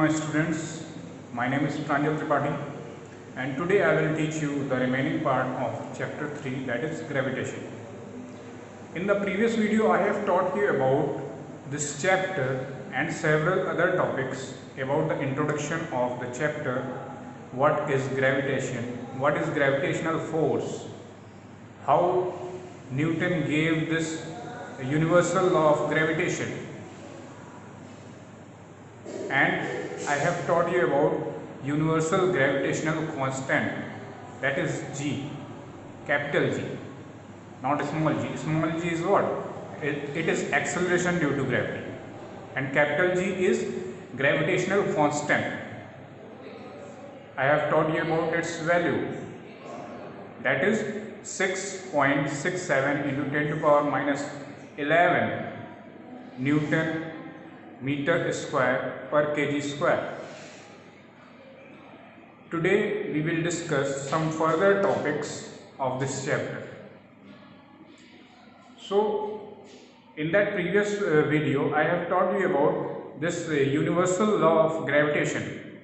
my students, my name is Pranjal Tripathi and today I will teach you the remaining part of chapter 3, that is gravitation. In the previous video I have taught you about this chapter and several other topics about the introduction of the chapter, what is gravitation, what is gravitational force, how Newton gave this universal law of gravitation, and I have taught you about universal gravitational constant, that is G, capital G, not small g. Small g is what? It is acceleration due to gravity, and capital G is gravitational constant. I have taught you about its value, that is 6.67 into 10 to the power minus 11 Newton meter square per kg square. Today we will discuss some further topics of this chapter. So in that previous video I have taught you about this universal law of gravitation.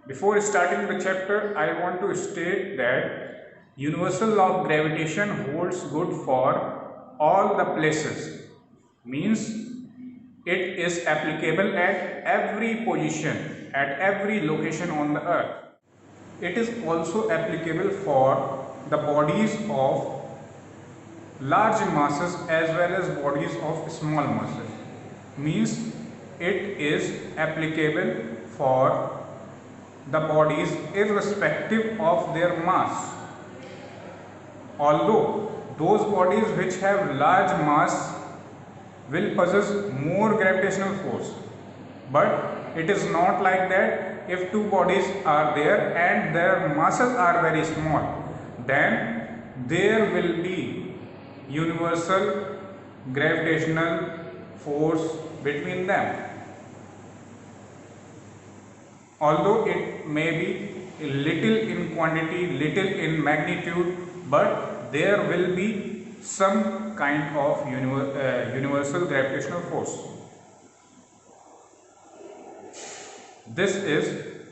Before starting the chapter, I want to state that universal law of gravitation holds good for all the places, means it is applicable at every position, at every location on the earth. It is also applicable for the bodies of large masses as well as bodies of small masses, means it is applicable for the bodies irrespective of their mass. Although those bodies which have large mass will possess more gravitational force, but it is not like that. If two bodies are there and their masses are very small, then there will be universal gravitational force between them. Although it may be little in quantity, little in magnitude, but there will be some kind of universal gravitational force. This is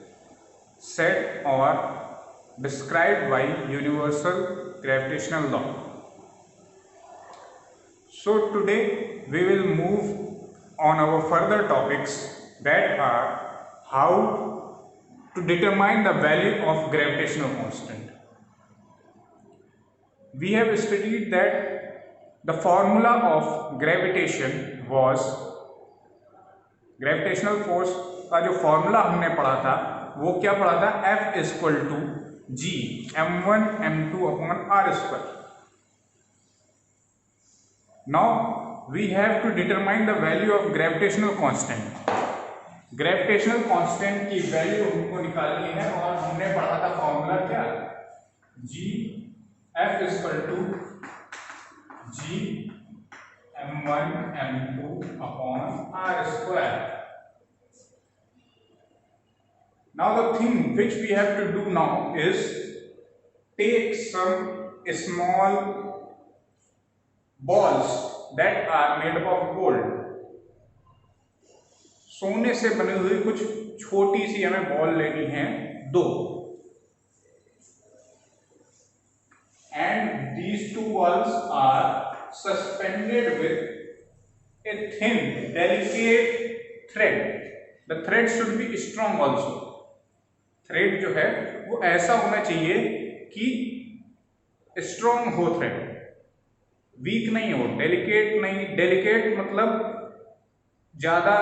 said or described by universal gravitational law. So today we will move on our further topics, that are how to determine the value of gravitational constant. We have studied that the formula of gravitation was, gravitational force का जो formula हमने पढ़ा था वो क्या पढ़ा था, F equal to G m1 m2 upon r square. Now we have to determine the value of gravitational constant. Gravitational constant की वैल्यू हमको निकालनी है और हमने पढ़ा था फॉर्मूला क्या, G F equal to G m1 m2 upon r square. Now the thing which we have to do now is take some small balls that are made up of gold. सोने से बनी हुई कुछ छोटी सी हमें ball लेनी है, दो, and these two balls are suspended with a thin delicate thread. The thread should be strong also. Thread जो है वो ऐसा होना चाहिए कि स्ट्रॉन्ग हो, थ्रेड वीक नहीं हो, डेलिकेट नहीं. डेलिकेट मतलब ज्यादा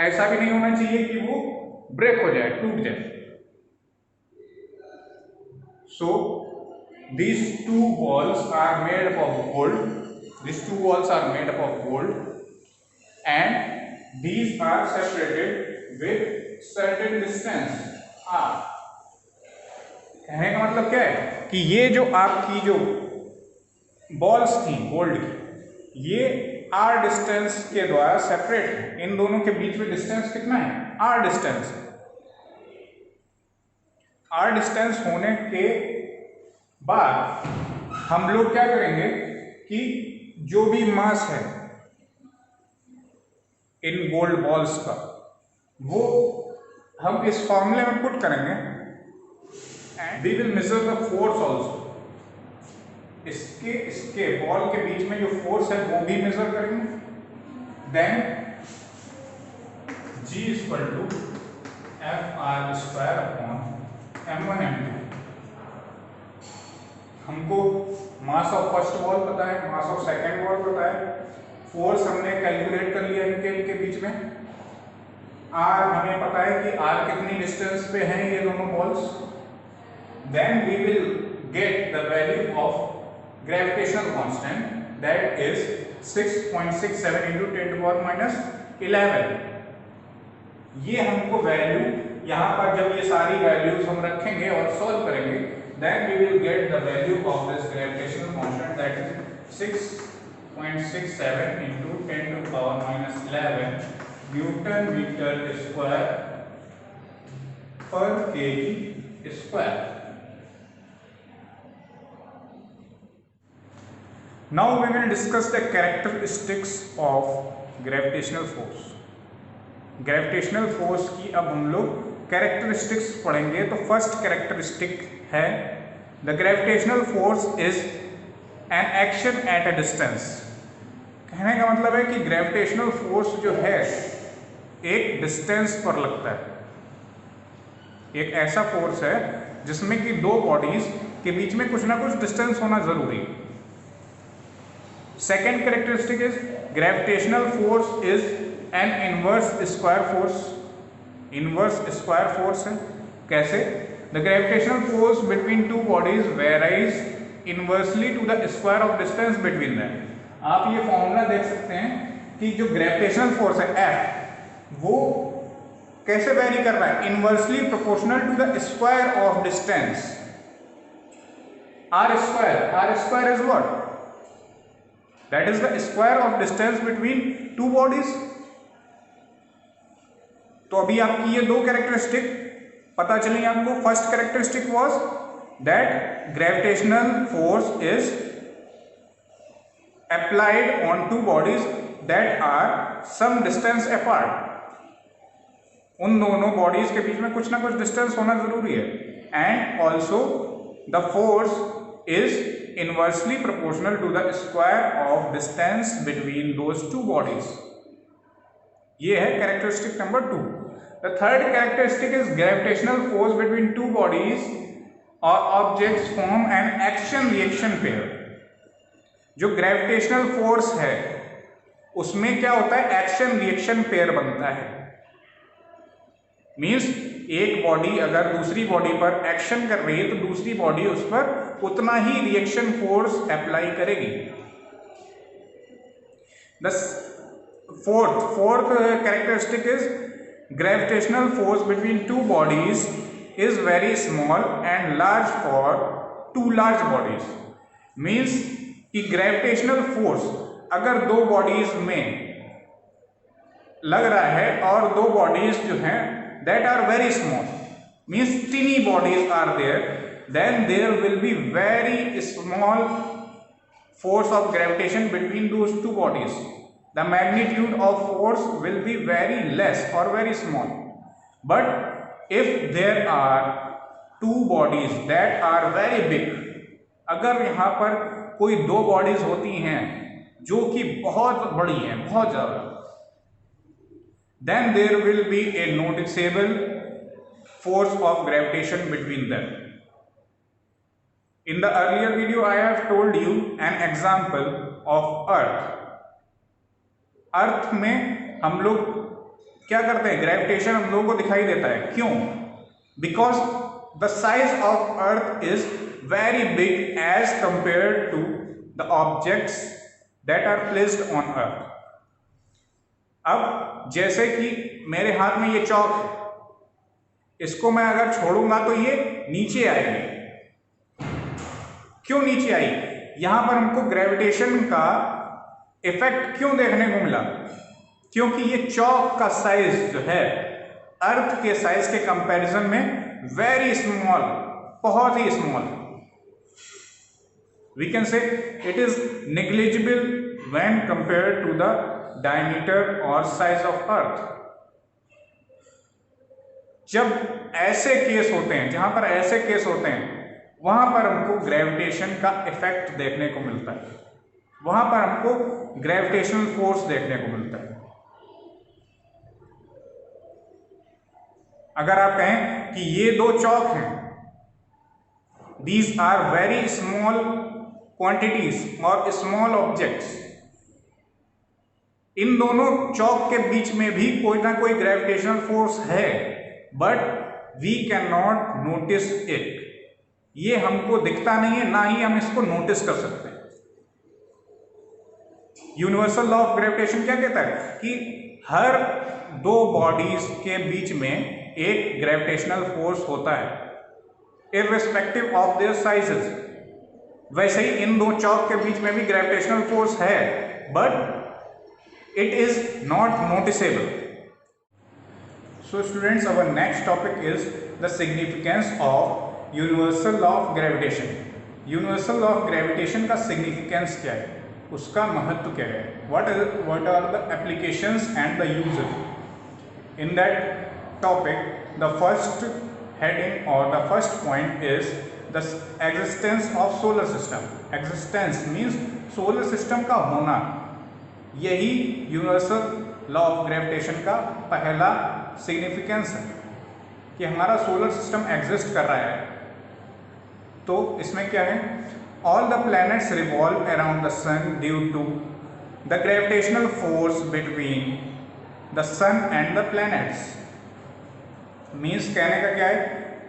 ऐसा भी नहीं होना चाहिए कि वो ब्रेक हो जाए, टूट जाए. सो these two balls are made up of gold. These two balls are made up of gold and these are separated with certain distance. कहने का मतलब क्या है कि ये जो आपकी जो बॉल्स थी गोल्ड की, ये r डिस्टेंस के द्वारा सेपरेट है. इन दोनों के बीच में डिस्टेंस कितना है, r डिस्टेंस. r डिस्टेंस होने के बाद हम लोग क्या करेंगे कि जो भी मास है इन गोल्ड बॉल्स का, वो हम इस फॉर्मूले में पुट करेंगे and we will measure the force also. इसके बॉल के बीच में जो फोर्स है वो भी मेजर करेंगे। Then G equal to FR square upon M1 M2। हमको मास ऑफ फर्स्ट बॉल पता है, मास ऑफ सेकेंड बॉल पता है, फोर्स हमने कैलकुलेट कर लिया इनके बीच में। R हमें पता है कि R कितनी डिस्टेंस पे हैं ये दोनों balls. Then we will get the value of gravitational constant, that is 6.67 into 10 to the power minus 11। ये हमको वैल्यू यहाँ पर जब ये सारी वैल्यूज हम रखेंगे और सॉल्व करेंगे, then we will get the value of this gravitational constant, that is 6.67 into 10 to the power minus 11 Newton meter square per kg square. Now we will discuss the characteristics of gravitational force. Gravitational force की अब हम लोग characteristics पढ़ेंगे। तो first characteristic है the gravitational force is an action at a distance. कहने का मतलब है कि ग्रेविटेशनल फोर्स जो है एक डिस्टेंस पर लगता है। एक ऐसा फोर्स है जिसमें कि दो बॉडीज के बीच में कुछ ना कुछ डिस्टेंस होना जरूरी है। Second characteristic is gravitational force is an inverse square force. Inverse square force है। कैसे? The gravitational force between two bodies varies inversely to the square of distance between them. आप ये फॉर्मूला देख सकते हैं कि जो ग्रेविटेशनल फोर्स है F, वो कैसे वेरी कर रहा है? Inversely proportional to the square of distance. R square is what? That is the square of distance between two bodies. तो अभी आपकी ये दो कैरेक्टरिस्टिक पता चलेंगे आपको। First characteristic was that gravitational force is applied on two bodies that are some distance apart. उन दोनों बॉडीज के बीच में कुछ ना कुछ डिस्टेंस होना जरूरी है। And also the force is inversely proportional to the square of distance between those two bodies. ये है characteristic number 2। The third characteristic is gravitational force between two bodies or objects form an action-reaction pair. जो gravitational force है उसमें क्या होता है? Action reaction pair बनता है। मीन्स एक बॉडी अगर दूसरी बॉडी पर एक्शन कर रही है तो दूसरी बॉडी उस पर उतना ही रिएक्शन फोर्स अप्लाई करेगी। The fourth characteristic is gravitational force between two bodies is very small and large for two large bodies। Means कि ग्रेविटेशनल फोर्स अगर दो बॉडीज में लग रहा है और दो बॉडीज जो हैं that are very small, means teeny bodies are there, then there will be very small force of gravitation between those two bodies. The magnitude of force will be very less or very small. But if there are two bodies that are very big, अगर यहाँ पर कोई दो bodies होती हैं जो कि बहुत बड़ी हैं, बहुत ज्यादा, then there will be a noticeable force of gravitation between them. In the earlier video I have told you an example of Earth. अर्थ में हम लोग क्या करते हैं? ग्रेविटेशन हम लोगों को दिखाई देता है। क्यों? Because the size of earth is very big as compare to the objects that are placed on earth. अब जैसे कि मेरे हाथ में ये चौक है, इसको मैं अगर छोड़ूंगा तो ये नीचे आएगी। क्यों नीचे आई? यहां पर हमको ग्रेविटेशन का इफेक्ट क्यों देखने को मिला? क्योंकि ये चौक का साइज जो है अर्थ के साइज के कंपैरिजन में वेरी स्मॉल, बहुत ही small. We can say it is negligible when compared to the diameter और साइज ऑफ अर्थ। जब ऐसे केस होते हैं, जहां पर ऐसे केस होते हैं, वहां पर हमको ग्रेविटेशन का इफेक्ट देखने को मिलता है, वहां पर हमको ग्रेविटेशनल फोर्स देखने को मिलता है। अगर आप कहें कि ये दो चौक हैं, these are very small quantities और स्मॉल ऑब्जेक्ट्स, इन दोनों चौक के बीच में भी कोई ना कोई ग्रेविटेशनल फोर्स है, but we can not notice it, ये हमको दिखता नहीं है, ना ही हम इसको नोटिस कर सकते हैं। यूनिवर्सल लॉ ऑफ ग्रेविटेशन क्या कहता है कि हर दो बॉडीज के बीच में एक ग्रेविटेशनल फोर्स होता है, इररिस्पेक्टिव ऑफ देयर साइजेस। वैसे ही इन दो चौक के बीच में भी ग्रेविटेशनल फोर्स है, but it is not noticeable. So students, our next topic is the significance of universal law of gravitation. Universal law of gravitation का significance क्या है, उसका महत्व क्या है, what are the applications and the uses. In that topic, the first heading or the first point is the existence of solar system. Existence means solar system का होना, यही यूनिवर्सल लॉ ऑफ ग्रेविटेशन का पहला significance है कि हमारा solar system exist कर रहा है। तो इसमें क्या है, all the planets revolve around the sun due to the gravitational force between the sun and the planets. Means कहने का क्या है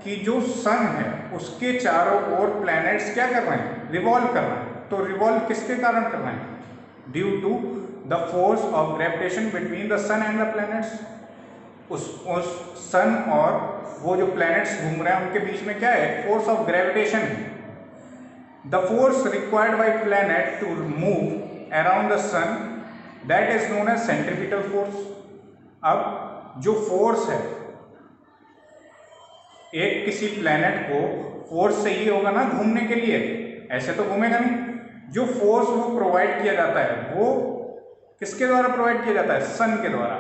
कि जो सन है उसके चारों ओर प्लैनेट्स क्या कर रहे हैं, रिवॉल्व कर रहे हैं। तो रिवॉल्व किसके कारण कर रहे हैं, due to the force of gravitation between the sun and the planets. उस सन और वो जो प्लैनेट्स घूम रहे हैं उनके बीच में क्या है, फोर्स ऑफ ग्रेविटेशन है। The force required by planet to move around the sun, that is known as centripetal force. अब जो फोर्स है, एक किसी प्लैनेट को फोर्स चाहिए होगा ना घूमने के लिए, ऐसे तो घूमेगा नहीं। जो फोर्स वो प्रोवाइड किया जाता है वो किसके द्वारा प्रोवाइड किया जाता है, सन के द्वारा,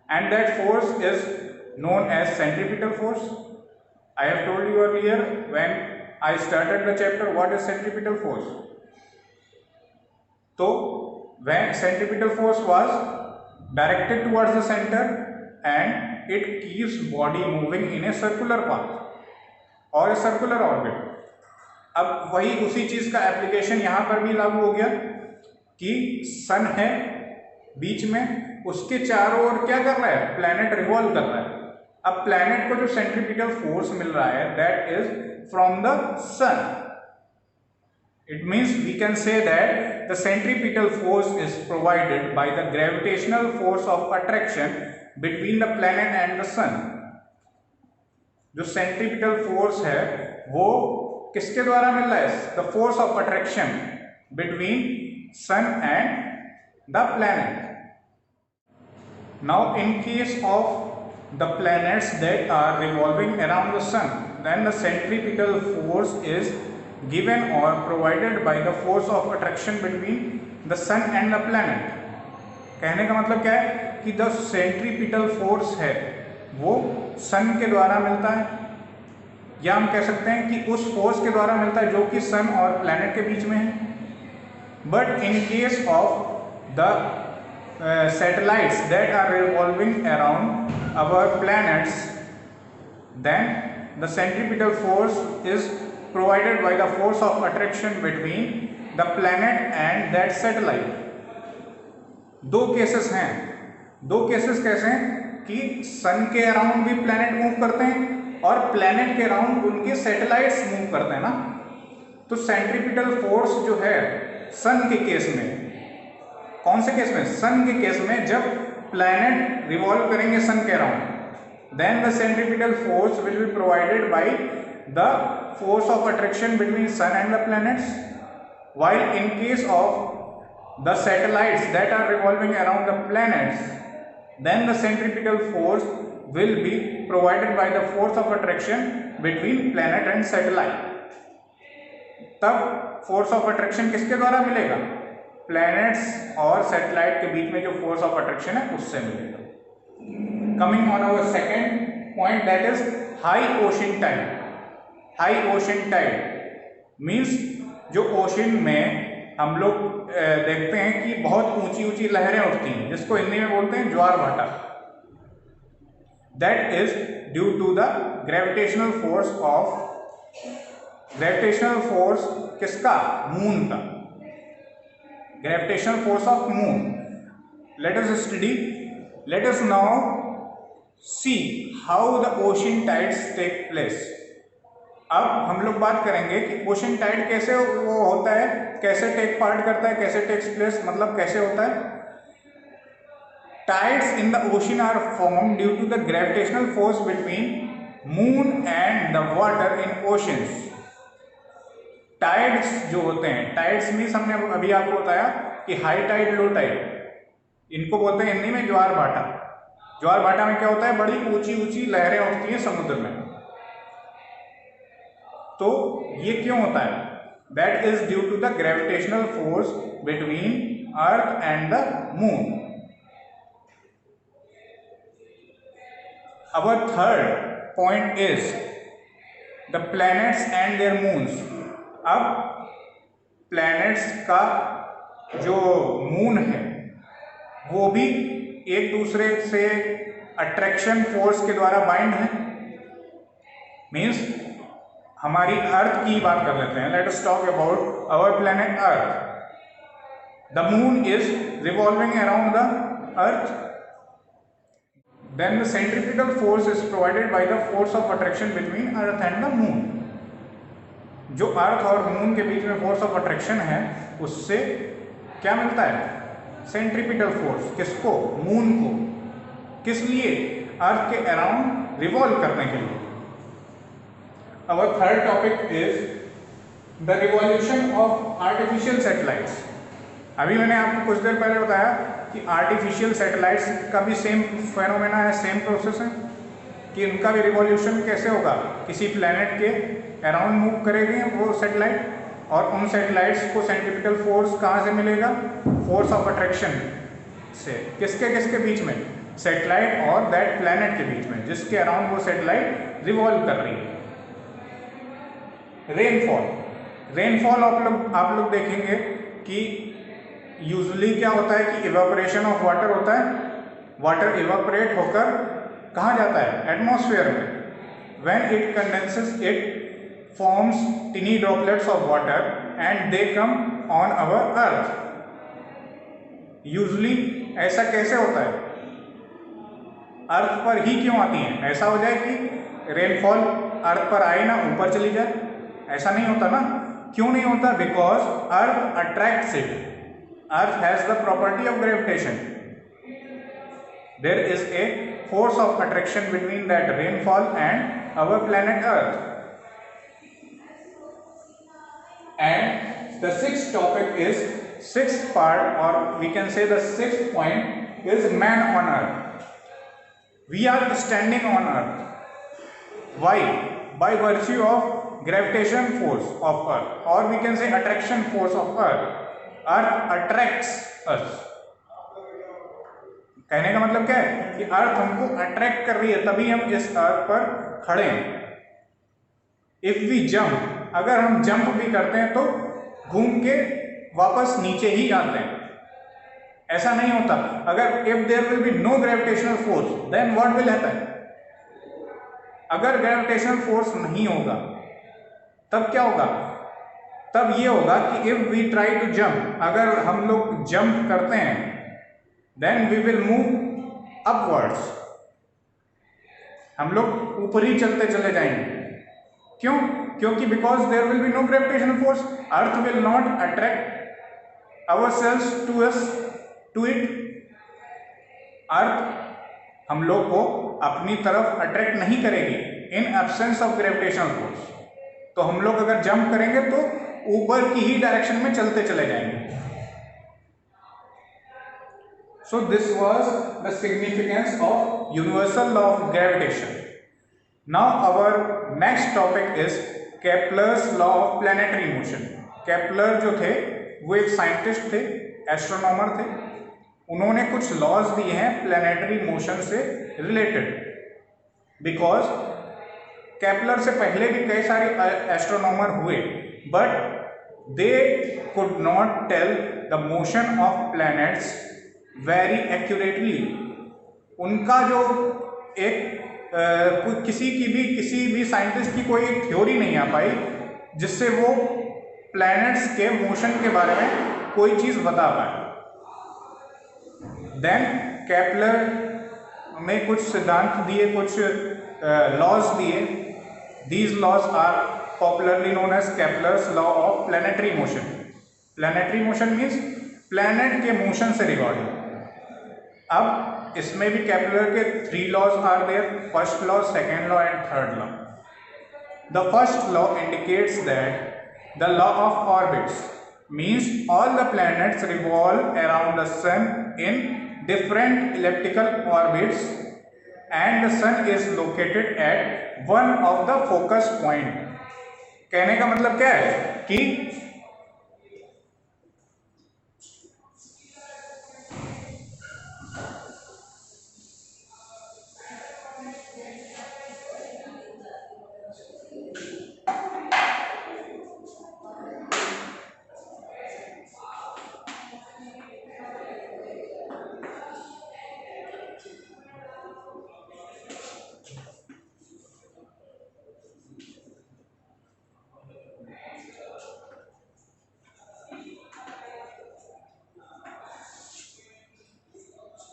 and that force is known as centripetal force. I have told you earlier when I started the chapter what is centripetal force. तो when centripetal force was directed towards the centre and it keeps body moving in a circular path और a circular orbit. अब वही उसी चीज का application यहां पर भी लागू हो गया कि सन है बीच में, उसके चारों ओर क्या कर रहा है, प्लैनेट रिवॉल्व कर रहा है। अब प्लैनेट को जो सेंट्रीपिटल फोर्स मिल रहा है that is from the sun. It means we can say that the centripetal force is provided by the gravitational force of attraction between the planet and the sun. जो centripetal force है वो किसके द्वारा मिल रहा है, the force of attraction between sun and the planet. Now in case of the planets that are revolving around the sun, then the centripetal force is given or provided by the force of attraction between the sun and the planet. कहने का मतलब क्या है कि the centripetal force है वो सन के द्वारा मिलता है, या हम कह सकते हैं कि उस फोर्स के द्वारा मिलता है जो कि सन और प्लैनेट के बीच में है। But in case of the satellites that are revolving around our planets, then the centripetal force is provided by the force of attraction between the planet and that satellite. दो केसेस हैं, दो cases कैसे हैं कि सन के around भी planet move करते हैं और प्लैनेट के अराउंड उनके सैटेलाइट्स मूव करते हैं ना। तो सेंट्रीपिटल फोर्स जो है सन के केस में, कौन से केस में, सन के केस में, जब प्लैनेट रिवॉल्व करेंगे सन के around, then the centripetal force will be provided by the force of attraction between sun and the planets, while in case of the satellites that are revolving around the planets, then the centripetal force will be provided by the force of attraction between planet and satellite. तब force of attraction किसके द्वारा मिलेगा, planets और satellite के बीच में जो force of attraction है उससे मिलेगा। Coming on our second point, that is high ocean tide. High ocean tide means जो ओशन में हम लोग देखते हैं कि बहुत ऊंची ऊंची लहरें उठती हैं, जिसको हिंदी में बोलते हैं ज्वार भाटा. That is due to the gravitational force of, gravitational force किसका? मून का. Gravitational force of moon. Let us study. Let us now see how the ocean tides take place. अब हम लोग बात करेंगे कि ओशन टाइड कैसे वो होता है, कैसे टेक पार्ट करता है, कैसे टेक्स प्लेस, मतलब कैसे होता है. Tides in the ocean are form due to the gravitational force between moon and the water in oceans. Tides जो होते हैं, टाइड्स मीन्स हमने अभी आपको बताया कि हाई टाइड, लो टाइड, इनको बोलते हैं हिंदी में ज्वार भाटा. ज्वार भाटा में क्या होता है? बड़ी ऊंची ऊंची लहरें उठती हैं समुद्र में. तो ये क्यों होता है? That is due to the gravitational force between earth and the moon. Our third point is the planets and their moons. अब प्लैनेट्स का जो मून है वो भी एक दूसरे से अट्रैक्शन फोर्स के द्वारा बाइंड है. मीन्स हमारी अर्थ की बात कर लेते हैं. Let us talk about our planet earth. The moon is revolving around the earth. Then the centripetal force is provided by the force of attraction between earth and the moon. जो earth और moon के बीच में force of attraction है, उससे क्या मिलता है? Centripetal force. किसको? मून को. किस लिए? अर्थ के अराउंड रिवॉल्व करने के लिए. Our third topic is the revolution of artificial satellites. अभी मैंने आपको कुछ देर पहले बताया कि आर्टिफिशियल सैटेलाइट्स का भी सेम फेनोमेना है, सेम प्रोसेस है, कि उनका भी रिवॉल्यूशन कैसे होगा. किसी प्लैनेट के अराउंड मूव करेंगे वो सैटेलाइट, और उन सैटेलाइट्स को सेंट्रीपिटल फोर्स कहाँ से मिलेगा? फोर्स ऑफ अट्रैक्शन से. किसके किसके बीच में? सैटेलाइट और दैट प्लैनेट के बीच में, जिसके अराउंड वो सैटेलाइट रिवॉल्व कर रही है. रेनफॉल. रेनफॉल आप लोग देखेंगे कि यूजुअली क्या होता है कि इवेपोरेशन ऑफ वाटर होता है. वाटर इवेपोरेट होकर कहाँ जाता है? एटमॉस्फेयर में. When it condenses it forms टिनी droplets of water and they come on our earth. Usually ऐसा कैसे होता है? अर्थ पर ही क्यों आती हैं? ऐसा हो जाए कि रेनफॉल अर्थ पर आए ना ऊपर चली जाए, ऐसा नहीं होता ना. क्यों नहीं होता? Because earth attracts it. Earth has the property of gravitation. There is a force of attraction between that rainfall and our planet earth. And the sixth topic is, sixth part, और we can say the sixth point is man on earth. We are standing on earth. Why? By virtue of gravitation force of earth, or we can say attraction force of earth. Earth attracts us. कहने का मतलब क्या है कि अर्थ हमको attract कर रही है, तभी हम इस अर्थ पर खड़े हैं. इफ वी जंप, अगर हम जंप भी करते हैं तो घूम के वापस नीचे ही आते हैं. ऐसा नहीं होता. अगर if there will be no gravitational force, then what will happen? अगर ग्रेविटेशनल फोर्स नहीं होगा तब क्या होगा? तब ये होगा कि if we try to jump, अगर हम लोग जंप करते हैं, then we will move upwards. हम लोग ऊपर ही चलते चले जाएंगे. क्यों? क्योंकि because there will be no gravitational force. Earth will not attract ourselves to us, to it. अर्थ हम लोग को अपनी तरफ अट्रैक्ट नहीं करेगी in absence of gravitational force. तो हम लोग अगर जंप करेंगे तो ऊपर की ही डायरेक्शन में चलते चले जाएंगे. So this was the significance of universal law of gravitation. Now our next topic is Kepler's law of planetary motion. Kepler जो थे वो एक साइंटिस्ट थे, एस्ट्रोनॉमर थे. उन्होंने कुछ लॉज दिए हैं प्लैनेटरी मोशन से रिलेटेड. बिकॉज केपलर से पहले भी कई सारे एस्ट्रोनॉमर हुए, but they could not tell the motion of planets very accurately. उनका जो एक किसी भी साइंटिस्ट की कोई थ्योरी नहीं आ पाई जिससे वो प्लैनेट्स के मोशन के बारे में कोई चीज बता पाए। देन केपलर में कुछ सिद्धांत दिए, कुछ लॉज दिए। These laws are popularly known as Kepler's law of planetary motion. Planetary motion means planet के मोशन से रिगार्डिंग। अब इसमें भी केपलर के 3 laws are there, first law, second law and third law. The first law indicates that the law of orbits means all the planets revolve around the sun in different elliptical orbits and the sun is located at one of the focus point। कहने का मतलब क्या है कि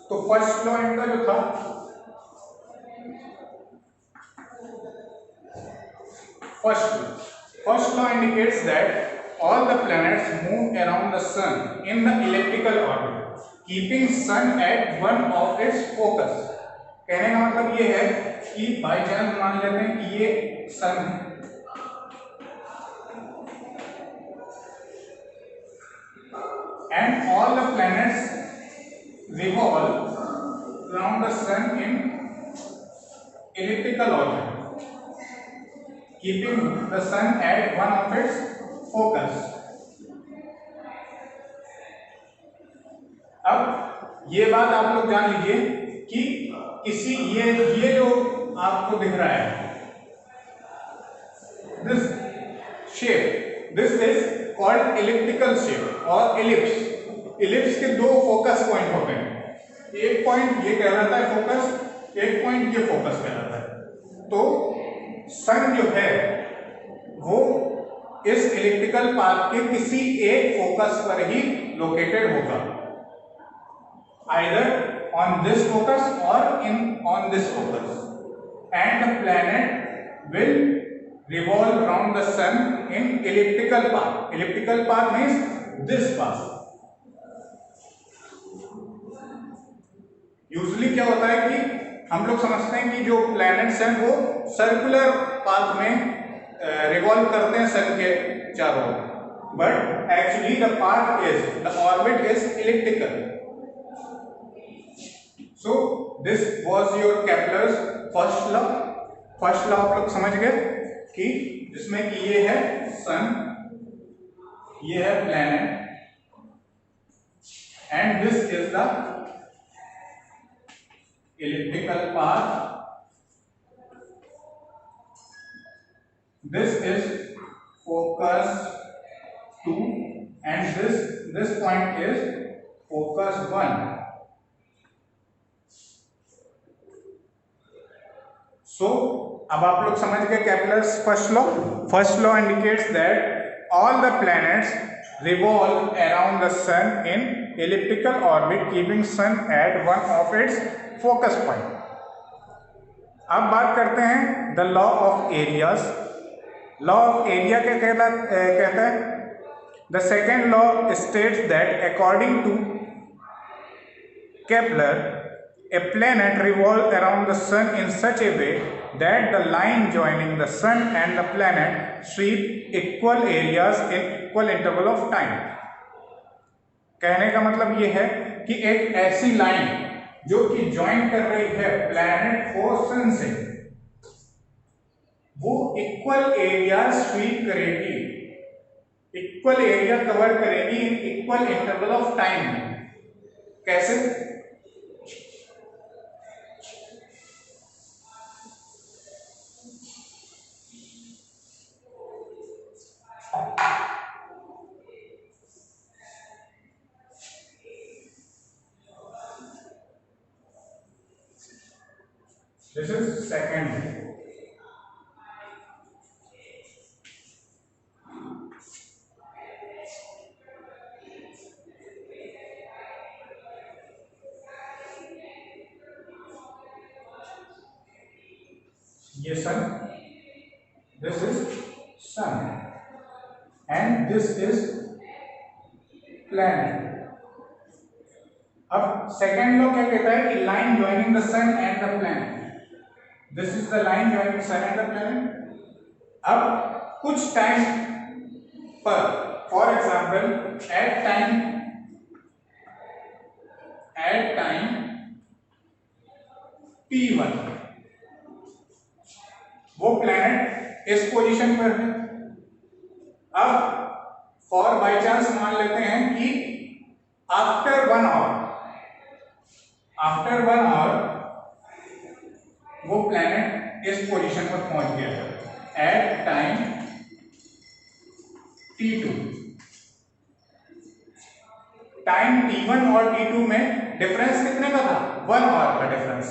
तो first law इनका जो था, first law indicates that all the planets move around the sun in the elliptical orbit keeping sun at one of its focus. कहने का मतलब ये है कि बाई चांस मान लेते हैं कि ये सन है, and all the planets revolve around the sun in elliptical orbit keeping the sun at one of its focus। अब ये बात आप लोग जान लीजिए कि किसी ये जो आपको दिख रहा है, this shape, this is called elliptical shape और इलिप्स। इलिप्स के 2 फोकस पॉइंट होते हैं, एक पॉइंट ये कहलाता है फोकस, एक पॉइंट ये फोकस कहलाता है। तो सन जो है वो इस इलिप्टिकल पाथ के किसी एक फोकस पर ही लोकेटेड होगा, आइदर ऑन दिस फोकस और on this focus, and the planet will revolve around the sun in elliptical path। elliptical path means this path। Usually क्या होता है कि हम लोग समझते हैं कि जो प्लैनेट्स हैं वो सर्कुलर पाथ में रिवॉल्व करते हैं सन के चारों ओर, but actually the path is, the orbit is elliptical. So this was your Kepler's first law. First law आप लोग समझ गए कि जिसमें कि ये है सन, ये है planet, and this is the elliptical path, this is focus 2 and this point is focus 1। so अब आप लोग समझ गए Kepler's first law. First law indicates that all the planets revolve around the sun in elliptical orbit keeping sun at one of its focus point। अब बात करते हैं the law of areas. Law of area क्या कहता है? The second law states that according to Kepler, a planet revolves around the sun in such a way that the line joining the sun and the planet sweep equal areas in equal interval of time। कहने का मतलब ये है कि एक ऐसी line जो कि ज्वाइन कर रही है प्लैनेट को सन से, वो इक्वल एरिया स्वीप करेगी, इक्वल एरिया कवर करेगी in equal interval of time. कैसे? This is second. ये sun, this is sun, and this is planet. अब सेकेंड लॉ क्या कहता है कि line joining the sun and the planet, this is the line joining sun and the planet. अब कुछ टाइम पर, for example at time T1 वो प्लैनेट इस पोजीशन पर है। अब फॉर बाई चांस मान लेते हैं कि आफ्टर 1 आवर वो प्लैनेट इस पोजीशन पर पहुंच गया at time T2। Time T1 और T2 में डिफरेंस कितने का था? 1 आवर का डिफरेंस,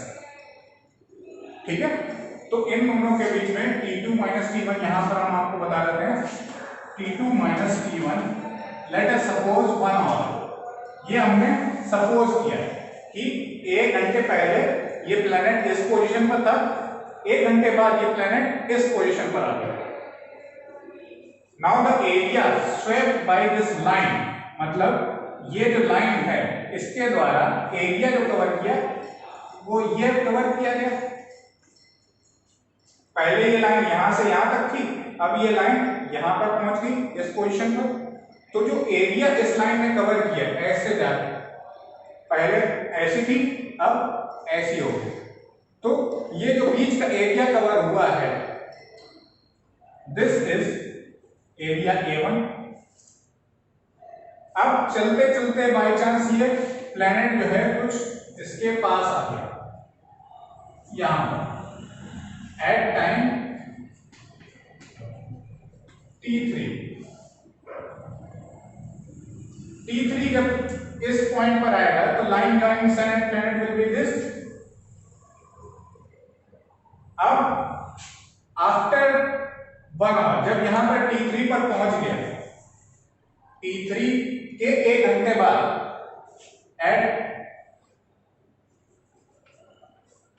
ठीक है। तो इन दोनों के बीच में T2 माइनस T1 यहां पर हम आपको बता देते हैं T2 minus T1, let us suppose 1 hour. ये हमने सपोज किया कि 1 घंटे पहले ये प्लैनेट इस पोजीशन पर था, 1 घंटे बाद ये प्लैनेट इस पोजीशन पर आ गया। Now the area swept by this line, मतलब ये जो लाइन है इसके द्वारा एरिया जो कवर किया वो ये कवर किया गया। पहले ये लाइन यहां से यहां तक थी, अब ये लाइन यहां पर पहुंच गई इस पोजीशन पर। तो जो एरिया इस लाइन ने कवर किया ऐसे जाके, पहले ऐसी थी अब ऐसी हो गई, तो ये जो बीच का एरिया कवर हुआ है दिस इज एरिया A1। अब चलते चलते बाय चांस ये प्लैनेट जो है कुछ इसके पास आ गया यहां पर एट टाइम T3 जब इस पॉइंट पर आएगा तो line joining sun and planet will be this. अब आफ्टर 1 आवर जब यहां पर T3 पर पहुंच गया, T3 के 1 घंटे बाद एट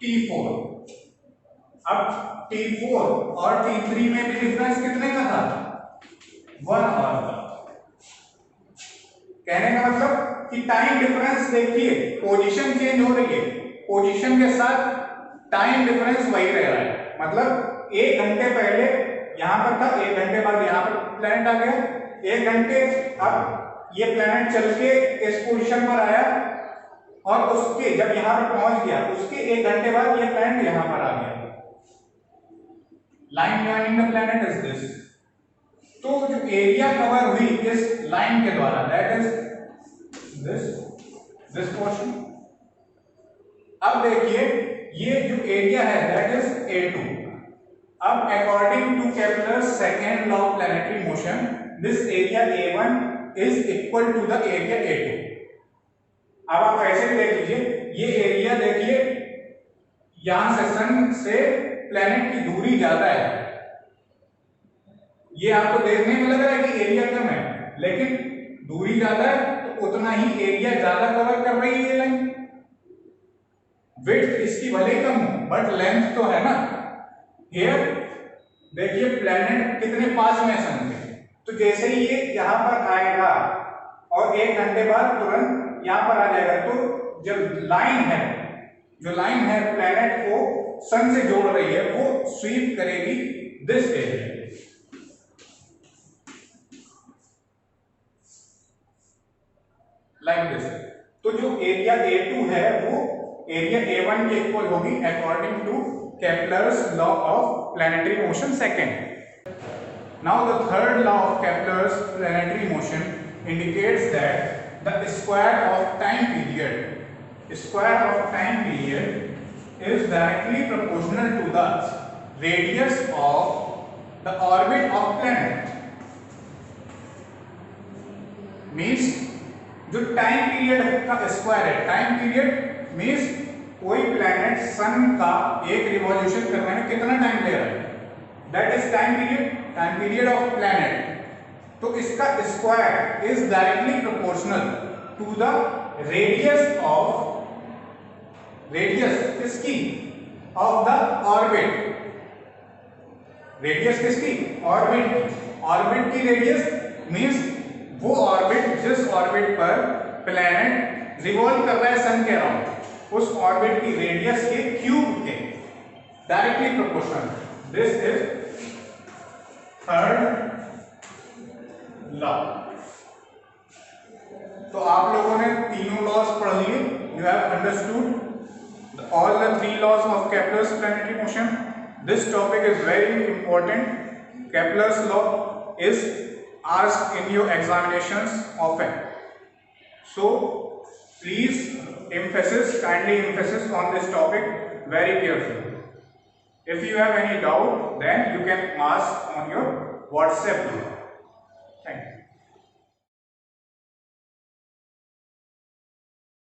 T4, अब T4 और T3 में भी डिफरेंस कितने का था? 1 आवर का। कहने का मतलब कि टाइम डिफरेंस देखिए, पोजीशन चेंज हो रही है, पोजीशन के साथ टाइम डिफरेंस वही रह रहा है। मतलब 1 घंटे पहले यहां पर था, 1 घंटे बाद यहां पर प्लैनेट आ गया, 1 घंटे अब ये प्लैनेट चल के इस पोजीशन पर आया और उसके जब यहां पर पहुंच गया उसके 1 घंटे बाद ये प्लैनेट यहां पर आ गया। Line joining the planet is this. तो जो एरिया कवर हुई इस लाइन के द्वारा दैट इज दिस पोर्शन। अब देखिए ये जो एरिया है दैट इज A2। अब according to Kepler's second law of planetary motion this area A1 is equal to the area A2। अब आप ऐसे भी देख लीजिए, ये एरिया देखिए यहां से सन से प्लैनेट की दूरी ज्यादा है, ये आपको देखने में लग रहा है कि एरिया कम है, लेकिन दूरी ज्यादा है तो उतना ही एरिया ज्यादा कवर कर रही है लाइन। विड्थ इसकी भले कम हो बट लेंथ तो है ना। हियर देखिए प्लैनेट कितने पास में सन के, तो जैसे ही ये यहां पर आएगा और 1 घंटे बाद तुरंत यहां पर आ जाएगा, तो जब लाइन है, जो लाइन है प्लैनेट को सन से जोड़ रही है वो स्वीप करेगी दिस एरिया। Like this. तो जो एरिया A2 है वो एरिया A1 के इक्वल होगी according to Kepler's law of planetary motion second. Now the third law of Kepler's planetary motion indicates that the square of time period is directly proportional to the radius of the orbit of planet। Means जो time period का square है, time period means कोई planet सन का एक revolution करने में कितना time ले रहा है, that is time period of planet. तो इसका square is directly proportional to the radius किसकी, ऑफ द ऑर्बिट। रेडियस किसकी, ऑर्बिट की रेडियस मींस वो ऑर्बिट जिस ऑर्बिट पर प्लैनेट रिवॉल्व कर रहा है सन के अराउंड, उस ऑर्बिट की रेडियस के क्यूब के directly proportional. This is third law. तो आप लोगों ने तीनों लॉज पढ़ लिए, you have understood all the three laws of Kepler's planetary motion. This topic is very important. Kepler's law is asked in your examinations often, so please kindly emphasis on this topic very carefully. If you have any doubt, then you can ask on your WhatsApp group.